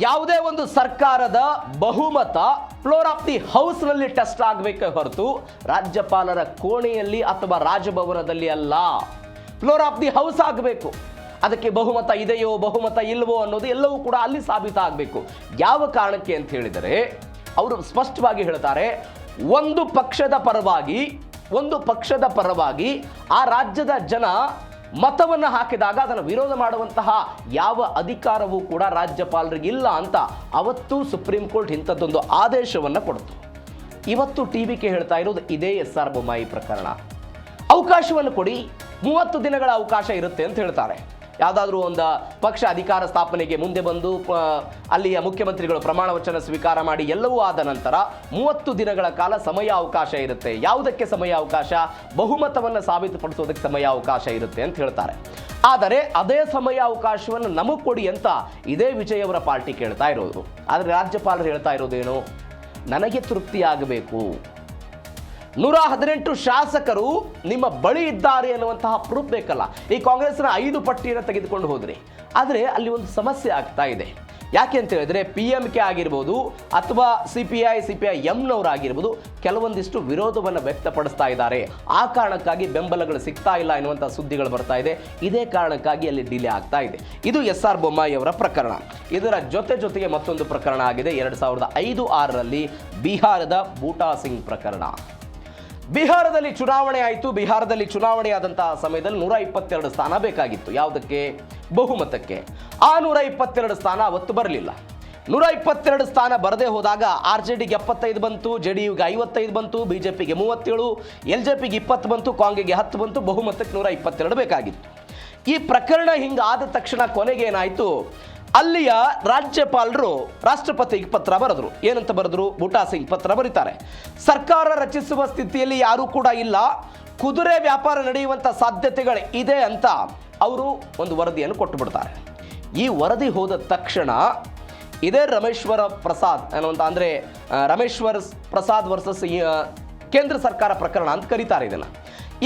ಯಾವುದೇ ಒಂದು ಸರ್ಕಾರದ ಬಹುಮತ ಫ್ಲೋರ್ ಆಫ್ ದಿ ಹೌಸ್ನಲ್ಲಿ ಟೆಸ್ಟ್ ಆಗಬೇಕೆ ಹೊರತು ರಾಜ್ಯಪಾಲರ ಕೋಣೆಯಲ್ಲಿ ಅಥವಾ ರಾಜಭವನದಲ್ಲಿ ಅಲ್ಲ. ಫ್ಲೋರ್ ಆಫ್ ದಿ ಹೌಸ್ ಆಗಬೇಕು. ಅದಕ್ಕೆ ಬಹುಮತ ಇದೆಯೋ ಬಹುಮತ ಇಲ್ವೋ ಅನ್ನೋದು ಎಲ್ಲವೂ ಕೂಡ ಅಲ್ಲಿ ಸಾಬೀತಾಗಬೇಕು. ಯಾವ ಕಾರಣಕ್ಕೆ ಅಂತ ಹೇಳಿದರೆ ಅವರು ಸ್ಪಷ್ಟವಾಗಿ ಹೇಳ್ತಾರೆ, ಒಂದು ಪಕ್ಷದ ಪರವಾಗಿ ಆ ರಾಜ್ಯದ ಜನ ಮತವನ್ನು ಹಾಕಿದಾಗ ಅದನ್ನು ವಿರೋಧ ಮಾಡುವಂತಹ ಯಾವ ಅಧಿಕಾರವೂ ಕೂಡ ರಾಜ್ಯಪಾಲರಿಗೆ ಇಲ್ಲ ಅಂತ ಅವತ್ತು ಸುಪ್ರೀಂ ಕೋರ್ಟ್ ಇಂಥದ್ದೊಂದು ಆದೇಶವನ್ನು ಕೊಡ್ತು. ಇವತ್ತು ಟಿವಿಕೆ ಹೇಳ್ತಾ ಇರೋದು ಇದೇ SR ಬೊಮ್ಮಾಯಿ ಪ್ರಕರಣ. ಅವಕಾಶವನ್ನು ಕೊಡಿ, 30 ದಿನಗಳ ಅವಕಾಶ ಇರುತ್ತೆ ಅಂತ ಹೇಳ್ತಾರೆ. ಯಾವುದಾದ್ರೂ ಒಂದು ಪಕ್ಷ ಅಧಿಕಾರ ಸ್ಥಾಪನೆಗೆ ಮುಂದೆ ಬಂದು ಅಲ್ಲಿಯ ಮುಖ್ಯಮಂತ್ರಿಗಳು ಪ್ರಮಾಣ ವಚನ ಸ್ವೀಕಾರ ಮಾಡಿ ಎಲ್ಲವೂ ಆದ ನಂತರ 30 ದಿನಗಳ ಕಾಲ ಸಮಯ ಅವಕಾಶ ಇರುತ್ತೆ. ಯಾವುದಕ್ಕೆ ಸಮಯ ಅವಕಾಶ? ಬಹುಮತವನ್ನು ಸಾಬೀತುಪಡಿಸೋದಕ್ಕೆ ಸಮಯ ಅವಕಾಶ ಇರುತ್ತೆ ಅಂತ ಹೇಳ್ತಾರೆ. ಆದರೆ ಅದೇ ಸಮಯ ಅವಕಾಶವನ್ನು ನಮಗೆ ಕೊಡಿ ಅಂತ ಇದೇ ವಿಜಯ್ ಅವರ ಪಾರ್ಟಿ ಕೇಳ್ತಾ ಇರೋದು. ಆದರೆ ರಾಜ್ಯಪಾಲರು ಹೇಳ್ತಾ ಇರೋದೇನು? ನನಗೆ ತೃಪ್ತಿಯಾಗಬೇಕು, 118 ಶಾಸಕರು ನಿಮ್ಮ ಬಳಿ ಇದ್ದಾರೆ ಅನ್ನುವಂತಹ ಪ್ರೂಫ್ ಬೇಕಲ್ಲ. ಈ ಕಾಂಗ್ರೆಸ್ನ 5 ಪಟ್ಟಿಯನ್ನು ತೆಗೆದುಕೊಂಡು ಹೋದ್ರಿ, ಆದರೆ ಅಲ್ಲಿ ಒಂದು ಸಮಸ್ಯೆ ಆಗ್ತಾ ಇದೆ. ಯಾಕೆ ಅಂತ ಹೇಳಿದ್ರೆ PMK ಆಗಿರ್ಬೋದು ಅಥವಾ CPI-Mನವರಾಗಿರ್ಬೋದು ಕೆಲವೊಂದಿಷ್ಟು ವಿರೋಧವನ್ನು ವ್ಯಕ್ತಪಡಿಸ್ತಾ ಇದ್ದಾರೆ. ಆ ಕಾರಣಕ್ಕಾಗಿ ಬೆಂಬಲಗಳು ಸಿಗ್ತಾ ಇಲ್ಲ ಎನ್ನುವಂಥ ಸುದ್ದಿಗಳು ಬರ್ತಾ ಇದೆ. ಇದೇ ಕಾರಣಕ್ಕಾಗಿ ಅಲ್ಲಿ ಡಿಲೇ ಆಗ್ತಾ ಇದೆ. ಇದು SR ಬೊಮ್ಮಾಯಿ ಅವರ ಪ್ರಕರಣ. ಇದರ ಜೊತೆಗೆ ಮತ್ತೊಂದು ಪ್ರಕರಣ ಆಗಿದೆ 2005-6ರಲ್ಲಿ ಬಿಹಾರದ ಬೂಟಾ ಸಿಂಗ್ ಪ್ರಕರಣ. ಬಿಹಾರದಲ್ಲಿ ಚುನಾವಣೆ ಆಯಿತು. ಬಿಹಾರದಲ್ಲಿ ಚುನಾವಣೆ ಆದಂತಹ ಸಮಯದಲ್ಲಿ 122 ಸ್ಥಾನ ಬೇಕಾಗಿತ್ತು. ಯಾವುದಕ್ಕೆ? ಬಹುಮತಕ್ಕೆ. ಆ 122 ಸ್ಥಾನ ಅವತ್ತು ಬರಲಿಲ್ಲ. 122 ಸ್ಥಾನ ಬರದೇ ಹೋದಾಗ RJDಗೆ 75 ಬಂತು, JDUಗೆ 55 ಬಂತು, BJPಗೆ 37, LJPಗೆ 20 ಬಂತು, ಕಾಂಗ್ರೆಸ್ಗೆ 10 ಬಂತು. ಬಹುಮತಕ್ಕೆ 122 ಬೇಕಾಗಿತ್ತು. ಈ ಪ್ರಕರಣ ಹಿಂಗಾದ ತಕ್ಷಣ ಕೊನೆಗೆ ಏನಾಯಿತು? ಅಲ್ಲಿಯ ರಾಜ್ಯಪಾಲರು ರಾಷ್ಟ್ರಪತಿಗೆ ಪತ್ರ ಬರೆದ್ರು. ಏನಂತ ಬರೆದ್ರು? ಬೂಟಾ ಸಿಂಗ್ ಪತ್ರ ಬರೀತಾರೆ, ಸರ್ಕಾರ ರಚಿಸುವ ಸ್ಥಿತಿಯಲ್ಲಿ ಯಾರೂ ಕೂಡ ಇಲ್ಲ, ಕುದುರೆ ವ್ಯಾಪಾರ ನಡೆಯುವಂಥ ಸಾಧ್ಯತೆಗಳು ಇದೆ ಅಂತ ಅವರು ಒಂದು ವರದಿಯನ್ನು ಕೊಟ್ಟು ಬಿಡ್ತಾರೆ. ಈ ವರದಿ ಹೋದ ತಕ್ಷಣ ಇದೇ ರಮೇಶ್ವರ ಪ್ರಸಾದ್ ಅನ್ನುವಂಥ, ಅಂದರೆ ರಮೇಶ್ವರ ಪ್ರಸಾದ್ ವರ್ಸಸ್ ಕೇಂದ್ರ ಸರ್ಕಾರ ಪ್ರಕರಣ ಅಂತ ಕರೀತಾರೆ ಇದನ್ನು.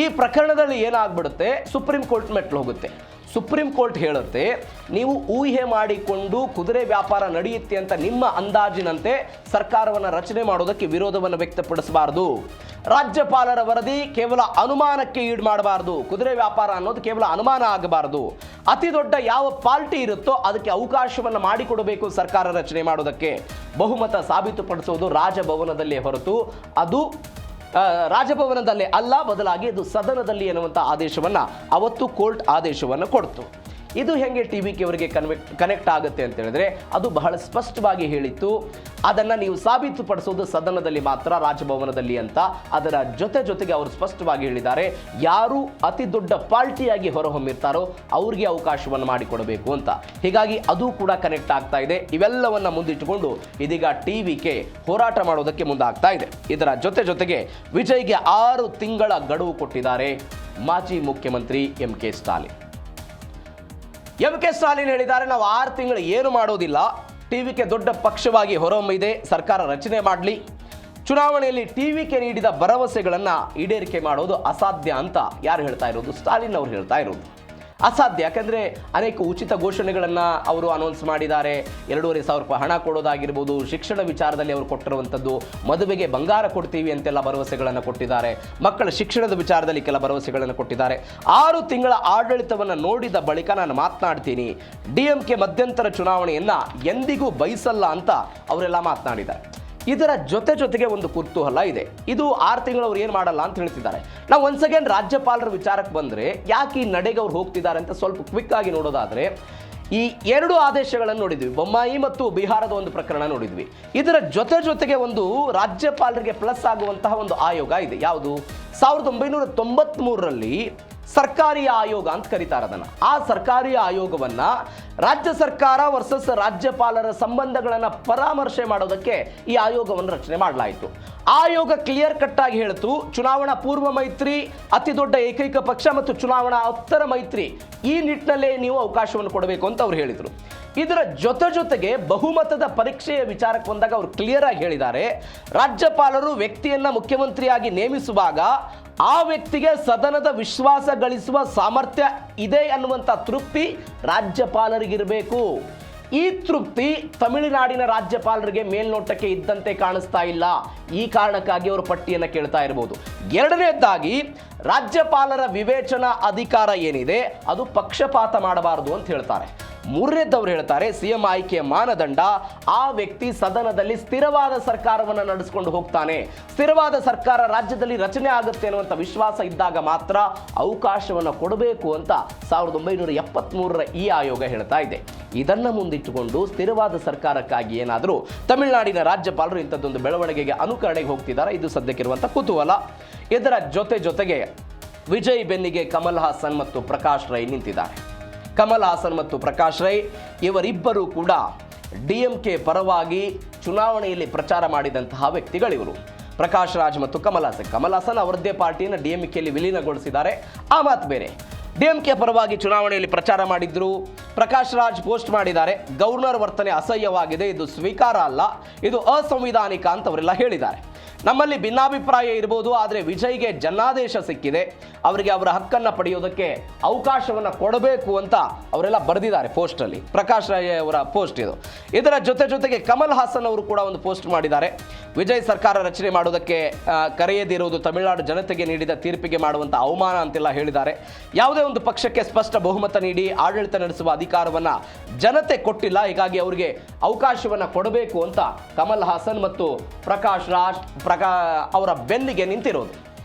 ಈ ಪ್ರಕರಣದಲ್ಲಿ ಏನಾಗ್ಬಿಡುತ್ತೆ? ಸುಪ್ರೀಂ ಕೋರ್ಟ್ ಮೆಟ್ಲು ಹೋಗುತ್ತೆ. ಸುಪ್ರೀಂ ಕೋರ್ಟ್ ಹೇಳುತ್ತೆ, ನೀವು ಊಹೆ ಮಾಡಿಕೊಂಡು ಕುದುರೆ ವ್ಯಾಪಾರ ನಡೆಯುತ್ತೆ ಅಂತ ನಿಮ್ಮ ಅಂದಾಜಿನಂತೆ ಸರ್ಕಾರವನ್ನು ರಚನೆ ಮಾಡೋದಕ್ಕೆ ವಿರೋಧವನ್ನು ವ್ಯಕ್ತಪಡಿಸಬಾರದು. ರಾಜ್ಯಪಾಲರ ವರದಿ ಕೇವಲ ಅನುಮಾನಕ್ಕೆ ಈಡು ಮಾಡಬಾರದು. ಕುದುರೆ ವ್ಯಾಪಾರ ಅನ್ನೋದು ಕೇವಲ ಅನುಮಾನ ಆಗಬಾರದು. ಅತಿ ದೊಡ್ಡ ಯಾವ ಪಾರ್ಟಿ ಇರುತ್ತೋ ಅದಕ್ಕೆ ಅವಕಾಶವನ್ನು ಮಾಡಿಕೊಡಬೇಕು ಸರ್ಕಾರ ರಚನೆ ಮಾಡೋದಕ್ಕೆ. ಬಹುಮತ ಸಾಬೀತುಪಡಿಸುವುದು ರಾಜಭವನದಲ್ಲೇ ಹೊರತು ಅದು ರಾಜಭವನದಲ್ಲೇ ಅಲ್ಲ, ಬದಲಾಗಿ ಇದು ಸದನದಲ್ಲಿ ಎನ್ನುವಂಥ ಆದೇಶವನ್ನು ಅವತ್ತು ಕೋರ್ಟ್ ಆದೇಶವನ್ನು ಕೊಡ್ತು. ಇದು ಹೆಂಗೆ TVK ಅವರಿಗೆ ಕನೆಕ್ಟ್ ಆಗುತ್ತೆ ಅಂತ ಹೇಳಿದ್ರೆ ಅದು ಬಹಳ ಸ್ಪಷ್ಟವಾಗಿ ಹೇಳಿತ್ತು, ಅದನ್ನು ನೀವು ಸಾಬೀತುಪಡಿಸೋದು ಸದನದಲ್ಲಿ ಮಾತ್ರ, ರಾಜಭವನದಲ್ಲಿ ಅಂತ. ಅದರ ಜೊತೆಗೆ ಅವರು ಸ್ಪಷ್ಟವಾಗಿ ಹೇಳಿದ್ದಾರೆ, ಯಾರು ಅತಿ ದೊಡ್ಡ ಪಾರ್ಟಿಯಾಗಿ ಹೊರಹೊಮ್ಮಿರ್ತಾರೋ ಅವ್ರಿಗೆ ಅವಕಾಶವನ್ನು ಮಾಡಿಕೊಡಬೇಕು ಅಂತ. ಹೀಗಾಗಿ ಅದು ಕೂಡ ಕನೆಕ್ಟ್ ಆಗ್ತಾ ಇದೆ. ಇವೆಲ್ಲವನ್ನ ಮುಂದಿಟ್ಟುಕೊಂಡು ಇದೀಗ TVK ಹೋರಾಟ ಮಾಡೋದಕ್ಕೆ ಮುಂದಾಗ್ತಾ ಇದೆ. ಇದರ ಜೊತೆಗೆ ವಿಜಯ್ಗೆ 6 ತಿಂಗಳ ಗಡುವು ಕೊಟ್ಟಿದ್ದಾರೆ ಮಾಜಿ ಮುಖ್ಯಮಂತ್ರಿ MK ಸ್ಟಾಲಿನ್. MK ಸ್ಟಾಲಿನ್ ಹೇಳಿದ್ದಾರೆ, ನಾವು 6 ತಿಂಗಳು ಏನು ಮಾಡೋದಿಲ್ಲ, TVK ದೊಡ್ಡ ಪಕ್ಷವಾಗಿ ಹೊರಹೊಮ್ಮಿದೆ, ಸರ್ಕಾರ ರಚನೆ ಮಾಡಲಿ, ಚುನಾವಣೆಯಲ್ಲಿ TVK ನೀಡಿದ ಭರವಸೆಗಳನ್ನು ಈಡೇರಿಕೆ ಮಾಡೋದು ಅಸಾಧ್ಯ ಅಂತ ಯಾರು ಹೇಳ್ತಾ ಇರೋದು? ಸ್ಟಾಲಿನ್ ಅವರು ಹೇಳ್ತಾ ಇರೋದು. ಅಸಾಧ್ಯ, ಯಾಕಂದರೆ ಅನೇಕ ಉಚಿತ ಘೋಷಣೆಗಳನ್ನು ಅವರು ಅನೌನ್ಸ್ ಮಾಡಿದ್ದಾರೆ. 2,500 ರೂಪಾಯಿ ಹಣ ಕೊಡೋದಾಗಿರ್ಬೋದು, ಶಿಕ್ಷಣ ವಿಚಾರದಲ್ಲಿ ಅವರು ಕೊಟ್ಟಿರುವಂಥದ್ದು, ಮದುವೆಗೆ ಬಂಗಾರ ಕೊಡ್ತೀವಿ ಅಂತೆಲ್ಲ ಭರವಸೆಗಳನ್ನು ಕೊಟ್ಟಿದ್ದಾರೆ, ಮಕ್ಕಳ ಶಿಕ್ಷಣದ ವಿಚಾರದಲ್ಲಿ ಕೆಲ ಭರವಸೆಗಳನ್ನು ಕೊಟ್ಟಿದ್ದಾರೆ. 6 ತಿಂಗಳ ಆಡಳಿತವನ್ನು ನೋಡಿದ ಬಳಿಕ ನಾನು ಮಾತನಾಡ್ತೀನಿ, DMK ಮಧ್ಯಂತರ ಚುನಾವಣೆಯನ್ನು ಎಂದಿಗೂ ಬಯಸಲ್ಲ ಅಂತ ಅವರೆಲ್ಲ ಮಾತನಾಡಿದ್ದಾರೆ. ಇದರ ಜೊತೆಗೆ ಒಂದು ಕುತೂಹಲ ಇದೆ. ಇದು 6 ತಿಂಗಳು ಅವ್ರು ಏನು ಮಾಡಲ್ಲ ಅಂತ ಹೇಳ್ತಿದ್ದಾರೆ. ನಾವು ಒನ್ಸ್ ಅಗೇನ್ ರಾಜ್ಯಪಾಲರ ವಿಚಾರಕ್ಕೆ ಬಂದರೆ ಯಾಕೆ ಈ ನಡೆಗೆ ಅವ್ರು ಹೋಗ್ತಿದ್ದಾರೆ ಅಂತ ಸ್ವಲ್ಪ ಕ್ವಿಕ್ ಆಗಿ ನೋಡೋದಾದರೆ, ಈ 2 ಆದೇಶಗಳನ್ನು ನೋಡಿದ್ವಿ, ಬೊಮ್ಮಾಯಿ ಮತ್ತು ಬಿಹಾರದ ಒಂದು ಪ್ರಕರಣ ನೋಡಿದ್ವಿ. ಇದರ ಜೊತೆಗೆ ಒಂದು ರಾಜ್ಯಪಾಲರಿಗೆ ಪ್ಲಸ್ ಆಗುವಂತಹ ಒಂದು ಆಯೋಗ ಇದೆ. ಯಾವುದು? 1993ರಲ್ಲಿ ಸರ್ಕಾರಿ ಆಯೋಗ ಅಂತ ಕರೀತಾರೆ ಅದನ್ನು. ಆ ಸರ್ಕಾರಿ ಆಯೋಗವನ್ನು ರಾಜ್ಯ ಸರ್ಕಾರ ವರ್ಸಸ್ ರಾಜ್ಯಪಾಲರ ಸಂಬಂಧಗಳನ್ನು ಪರಾಮರ್ಶೆ ಮಾಡೋದಕ್ಕೆ ಈ ಆಯೋಗವನ್ನು ರಚನೆ ಮಾಡಲಾಯಿತು. ಆಯೋಗ ಕ್ಲಿಯರ್ ಕಟ್ ಆಗಿ ಹೇಳ್ತು, ಚುನಾವಣಾ ಪೂರ್ವ ಮೈತ್ರಿ ಅತಿ ದೊಡ್ಡ ಏಕೈಕ ಪಕ್ಷ ಮತ್ತು ಚುನಾವಣಾ ಉತ್ತರ ಮೈತ್ರಿ ಈ ನಿಟ್ಟಿನಲ್ಲೇ ನೀವು ಅವಕಾಶವನ್ನು ಕೊಡಬೇಕು ಅಂತ ಅವ್ರು ಹೇಳಿದರು. ಇದರ ಜೊತೆಗೆ ಬಹುಮತದ ಪರೀಕ್ಷೆಯ ವಿಚಾರಕ್ಕೆ ಬಂದಾಗ ಅವರು ಕ್ಲಿಯರ್ ಆಗಿ ಹೇಳಿದ್ದಾರೆ, ರಾಜ್ಯಪಾಲರು ವ್ಯಕ್ತಿಯನ್ನ ಮುಖ್ಯಮಂತ್ರಿಯಾಗಿ ನೇಮಿಸುವಾಗ ಆ ವ್ಯಕ್ತಿಗೆ ಸದನದ ವಿಶ್ವಾಸ ಗಳಿಸುವ ಸಾಮರ್ಥ್ಯ ಇದೆ ಅನ್ನುವಂಥ ತೃಪ್ತಿ ರಾಜ್ಯಪಾಲರಿಗಿರಬೇಕು. ಈ ತೃಪ್ತಿ ತಮಿಳುನಾಡಿನ ರಾಜ್ಯಪಾಲರಿಗೆ ಮೇಲ್ನೋಟಕ್ಕೆ ಇದ್ದಂತೆ ಕಾಣಿಸ್ತಾ ಇಲ್ಲ. ಈ ಕಾರಣಕ್ಕಾಗಿ ಅವರು ಪಟ್ಟಿಯನ್ನು ಕೇಳ್ತಾ ಇರಬಹುದು. ಎರಡನೇದಾಗಿ, ರಾಜ್ಯಪಾಲರ ವಿವೇಚನಾ ಅಧಿಕಾರ ಏನಿದೆ ಅದು ಪಕ್ಷಪಾತ ಮಾಡಬಾರದು ಅಂತ ಹೇಳ್ತಾರೆ. ಮೂರನೇದವ್ರು ಹೇಳ್ತಾರೆ, ಸಿಎಂ ಆಯ್ಕೆಯ ಮಾನದಂಡ ಆ ವ್ಯಕ್ತಿ ಸದನದಲ್ಲಿ ಸ್ಥಿರವಾದ ಸರ್ಕಾರವನ್ನು ನಡೆಸಿಕೊಂಡು ಹೋಗ್ತಾನೆ, ಸ್ಥಿರವಾದ ಸರ್ಕಾರ ರಾಜ್ಯದಲ್ಲಿ ರಚನೆ ಆಗುತ್ತೆ ಅನ್ನುವಂಥ ವಿಶ್ವಾಸ ಇದ್ದಾಗ ಮಾತ್ರ ಅವಕಾಶವನ್ನು ಕೊಡಬೇಕು ಅಂತ 1973ರ ಈ ಆಯೋಗ ಹೇಳ್ತಾ ಇದೆ. ಇದನ್ನ ಮುಂದಿಟ್ಟುಕೊಂಡು ಸ್ಥಿರವಾದ ಸರ್ಕಾರಕ್ಕಾಗಿ ಏನಾದರೂ ತಮಿಳುನಾಡಿನ ರಾಜ್ಯಪಾಲರು ಇಂಥದ್ದೊಂದು ಬೆಳವಣಿಗೆಗೆ ಅನುಕರಣೆಗೆ ಹೋಗ್ತಿದ್ದಾರೆ. ಇದು ಸದ್ಯಕ್ಕಿರುವಂಥ ಕುತೂಹಲ. ಇದರ ಜೊತೆಗೆ ವಿಜಯ್ ಬೆನ್ನಿಗೆ ಕಮಲ್ ಹಾಸನ್ ಮತ್ತು ಪ್ರಕಾಶ್ ರೈ ನಿಂತಿದ್ದಾರೆ. ಕಮಲ್ ಹಾಸನ್ ಮತ್ತು ಪ್ರಕಾಶ್ ರೈ ಇವರಿಬ್ಬರು ಕೂಡ DMK ಪರವಾಗಿ ಚುನಾವಣೆಯಲ್ಲಿ ಪ್ರಚಾರ ಮಾಡಿದಂತಹ ವ್ಯಕ್ತಿಗಳಿವರು. ಪ್ರಕಾಶ್ ರಾಜ್ ಮತ್ತು ಕಮಲ್ ಹಾಸನ್ ಅವರದ್ದೇ ಪಾರ್ಟಿಯನ್ನು DMKಯಲ್ಲಿ ವಿಲೀನಗೊಳಿಸಿದ್ದಾರೆ. ಆ ಮಾತು ಬೇರೆ. DMK ಪರವಾಗಿ ಚುನಾವಣೆಯಲ್ಲಿ ಪ್ರಚಾರ ಮಾಡಿದ್ರು. ಪ್ರಕಾಶ್ ರಾಜ್ ಪೋಸ್ಟ್ ಮಾಡಿದ್ದಾರೆ, ಗವರ್ನರ್ ವರ್ತನೆ ಅಸಹ್ಯವಾಗಿದೆ, ಇದು ಸ್ವೀಕಾರ ಅಲ್ಲ, ಇದು ಅಸಂವಿಧಾನಿಕ ಅಂತ ಅವರೆಲ್ಲ ಹೇಳಿದ್ದಾರೆ. ನಮ್ಮಲ್ಲಿ ಭಿನ್ನಾಭಿಪ್ರಾಯ ಇರ್ಬೋದು, ಆದರೆ ವಿಜಯ್ಗೆ ಜನಾದೇಶ ಸಿಕ್ಕಿದೆ, ಅವರಿಗೆ ಅವರ ಹಕ್ಕನ್ನು ಪಡೆಯೋದಕ್ಕೆ ಅವಕಾಶವನ್ನು ಕೊಡಬೇಕು ಅಂತ ಅವರೆಲ್ಲ ಬರೆದಿದ್ದಾರೆ ಪೋಸ್ಟಲ್ಲಿ. ಪ್ರಕಾಶ್ ರಾಯ್ ಅವರ ಪೋಸ್ಟ್ ಇದು. ಇದರ ಜೊತೆಗೆ ಕಮಲ್ ಹಾಸನ್ ಅವರು ಕೂಡ ಒಂದು ಪೋಸ್ಟ್ ಮಾಡಿದ್ದಾರೆ. ವಿಜಯ್ ಸರ್ಕಾರ ರಚನೆ ಮಾಡೋದಕ್ಕೆ ಕರೆಯದಿರುವುದು ತಮಿಳುನಾಡು ಜನತೆಗೆ ನೀಡಿದ ತೀರ್ಪಿಗೆ ಮಾಡುವಂಥ ಅವಮಾನ ಅಂತೆಲ್ಲ ಹೇಳಿದ್ದಾರೆ. ಯಾವುದೇ ಒಂದು ಪಕ್ಷಕ್ಕೆ ಸ್ಪಷ್ಟ ಬಹುಮತ ನೀಡಿ ಆಡಳಿತ ನಡೆಸುವ ಅಧಿಕಾರವನ್ನು ಜನತೆ ಕೊಟ್ಟಿಲ್ಲ, ಹೀಗಾಗಿ ಅವರಿಗೆ ಅವಕಾಶವನ್ನು ಕೊಡಬೇಕು ಅಂತ ಕಮಲ್ ಹಾಸನ್ ಮತ್ತು ಪ್ರಕಾಶ್ ರಾಜ್ ಅವರ ಬೆನ್ನಿಗೆ ನಿಂತಿರೋದು.